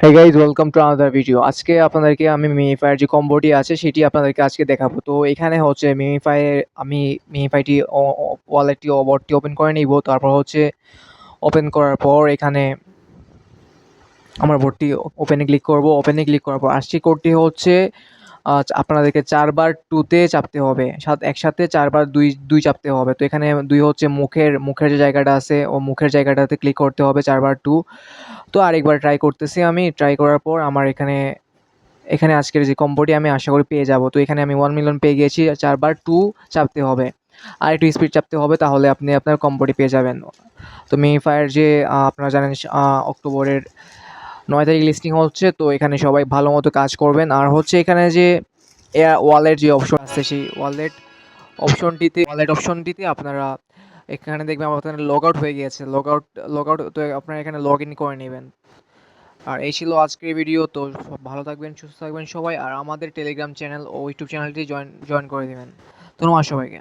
Hey guys, welcome to another video. আজকে আপনাদেরকে আমি মিমিফাইয়ের যে কম্বোটি আছে সেটি আপনাদেরকে আজকে দেখাবো। তো এখানে হচ্ছে আমি মিমিফাইটি ওয়ালেটটি বটটি ওপেন করে নিব। তারপর হচ্ছে ওপেন করার পর এখানে আমার বটটি ওপেনে ক্লিক করব। ওপেনে ক্লিক করার পর আসছে কোডটি হচ্ছে আপনাদেরকে ৪ বার 2 তে চাপতে হবে। একসাথে ৪ বার ২ চাপতে হবে। তো এখানে ২ হচ্ছে মুখের যে জায়গাটা আছে মুখের জায়গাটাতে ক্লিক করতে হবে ৪ বার 2। তো আরেকবার ট্রাই করতেছি আমি। ট্রাই করার পর আমার এখানে আজকের যে কম্বোটি আমি আশা করি পেয়ে যাব। তো এখানে আমি 1 মিলিয়ন পেয়ে গিয়েছি। ৪ বার 2 চাপতে হবে। আর একটু স্পিড চাপতে হবে, তাহলে আপনি আপনার কম্বোটি পেয়ে যাবেন। তো মিমিফাইয়ের যে আপনারা জানেন অক্টোবরের ৯ তারিখ লিস্টিং হচ্ছে। তো এখানে সবাই ভালো মতো কাজ করবেন। আর হচ্ছে এখানে যে ওয়ালেট যে অপশন আছে সেই ওয়ালেট অপশনটিতে আপনারা এখানে দেখবেন আপনার লগ আউট হয়ে গিয়েছে। লগ আউট তো আপনারা এখানে লগ ইন করে নেবেন। আর এই ছিল আজকের ভিডিও। তো ভালো থাকবেন, সুস্থ থাকবেন সবাই। আর আমাদের টেলিগ্রাম চ্যানেল ও ইউটিউব চ্যানেলটি জয়েন করে দেবেন। ধন্যবাদ সবাইকে।